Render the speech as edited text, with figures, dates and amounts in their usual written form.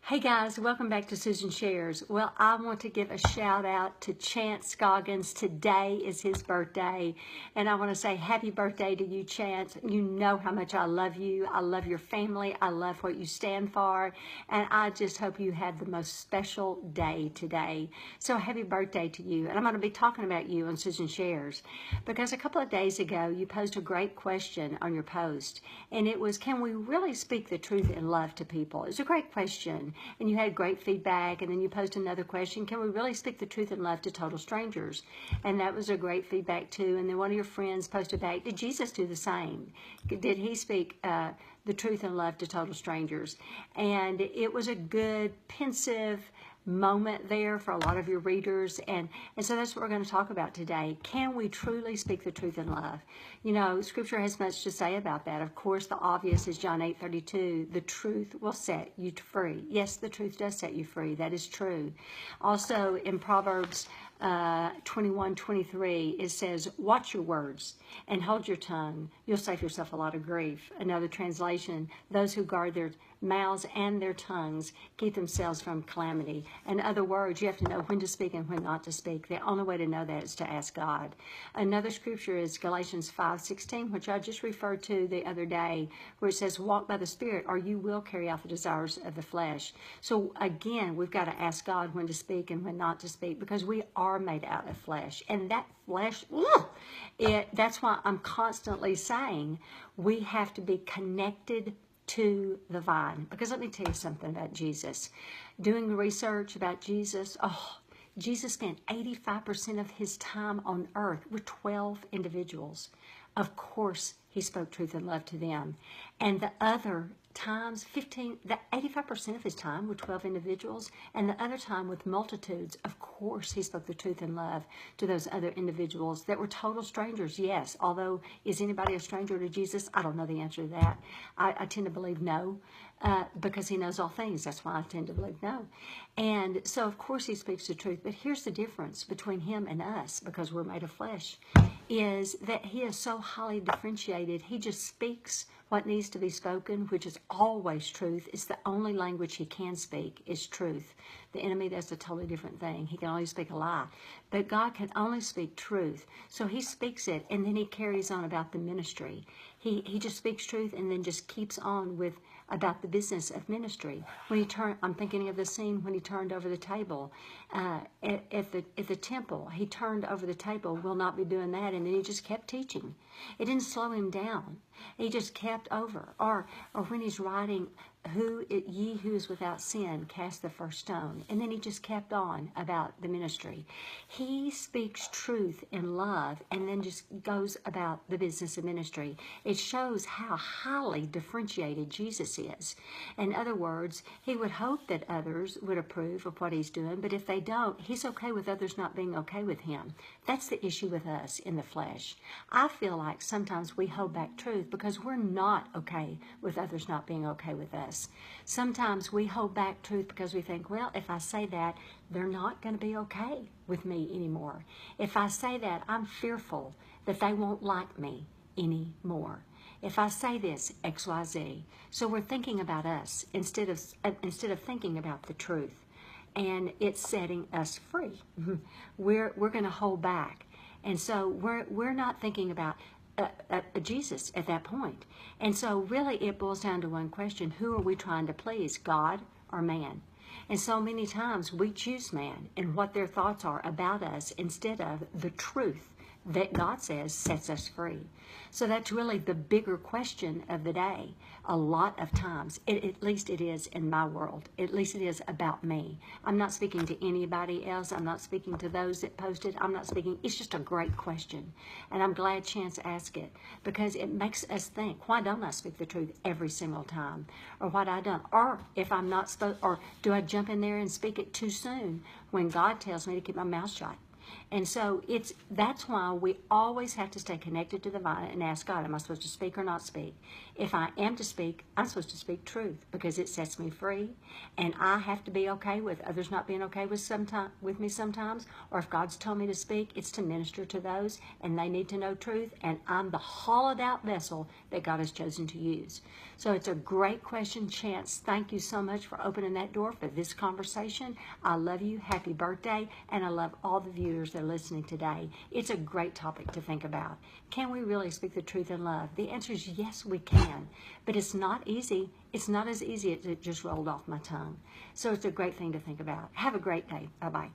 Hey guys, welcome back to Susan Shares. Well, I want to give a shout out to Chance Scoggins. Today is his birthday, and I want to say happy birthday to you, Chance. You know how much I love you. I love your family. I love what you stand for, and I just hope you have the most special day today. So happy birthday to you. And I'm going to be talking about you on Susan Shares because a couple of days ago you posed a great question on your post, and it was, can we really speak the truth in love to people? It's a great question. And you had great feedback, and then you posed another question, can we really speak the truth in love to total strangers? And that was a great feedback too. And then one of your friends posted back, did Jesus do the same? Did he speak the truth in love to total strangers? And it was a good, pensive moment there for a lot of your readers, and so that's what we're going to talk about today. Can we truly speak the truth in love? You know, Scripture has much to say about that. Of course, the obvious is John 8:32. The truth will set you free. Yes, the truth does set you free. That is true. Also, in Proverbs 21:23, it says, watch your words and hold your tongue. You'll save yourself a lot of grief. Another translation, those who guard their mouths and their tongues keep themselves from calamity. In other words, you have to know when to speak and when not to speak. The only way to know that is to ask God. Another scripture is Galatians 5:16, which I just referred to the other day, where it says, walk by the Spirit, or you will carry out the desires of the flesh. So again, we've got to ask God when to speak and when not to speak, because we are made out of flesh. And that flesh, that's why I'm constantly saying we have to be connected to the vine. Because let me tell you something about Jesus. Doing research about Jesus, Jesus spent 85% of his time on earth with 12 individuals. Of course, he spoke truth and love to them. And the other times, 85% of his time with 12 individuals, and the other time with multitudes. Of course, he spoke the truth and love to those other individuals that were total strangers. Yes, although, is anybody a stranger to Jesus? I don't know the answer to that. I tend to believe no, because he knows all things. That's why I tend to believe no. And so, of course, he speaks the truth. But here's the difference between him and us, because we're made of flesh, is that he is so highly differentiated. He just speaks what needs to be spoken, which is always truth. It's the only language he can speak is truth. The enemy, that's a totally different thing. He can only speak a lie. But God can only speak truth. So he speaks it, and then he carries on about the ministry. He just speaks truth and then just keeps on with about the business of ministry. When he turned, I'm thinking of the scene when he turned over the table at the temple. He turned over the table, we'll not be doing that, and then he just kept teaching. It didn't slow him down. He just kept over. Or when he's writing, ye who is without sin, cast the first stone. And then he just kept on about the ministry. He speaks truth in love and then just goes about the business of ministry. It shows how highly differentiated Jesus is. In other words, he would hope that others would approve of what he's doing, but if they don't, he's okay with others not being okay with him. That's the issue with us in the flesh. I feel like sometimes we hold back truth because we're not okay with others not being okay with us. Sometimes we hold back truth because we think, well, if I say that, they're not going to be okay with me anymore. If I say that, I'm fearful that they won't like me anymore. If I say this, X, Y, Z. So we're thinking about us instead of thinking about the truth. And it's setting us free. We're going to hold back. And so we're not thinking about Jesus at that point. And so really it boils down to one question. Who are we trying to please, God or man? And so many times we choose man and what their thoughts are about us instead of the truth that God says sets us free. So that's really the bigger question of the day. A lot of times, at least it is in my world, at least it is about me. I'm not speaking to anybody else. I'm not speaking to those that posted. I'm not speaking. It's just a great question. And I'm glad Chance asked it because it makes us think, why don't I speak the truth every single time? Or what I don't? Or if I'm not supposed, or do I jump in there and speak it too soon when God tells me to keep my mouth shut? And so that's why we always have to stay connected to the vine and ask God, am I supposed to speak or not speak? If I am to speak, I'm supposed to speak truth because it sets me free. And I have to be okay with others not being okay with me sometimes. Or if God's told me to speak, it's to minister to those, and they need to know truth. And I'm the hollowed out vessel that God has chosen to use. So it's a great question, Chance. Thank you so much for opening that door for this conversation. I love you. Happy birthday. And I love all the viewers that are listening today. It's a great topic to think about. Can we really speak the truth in love? The answer is yes, we can. But it's not easy. It's not as easy as it just rolled off my tongue. So it's a great thing to think about. Have a great day. Bye-bye.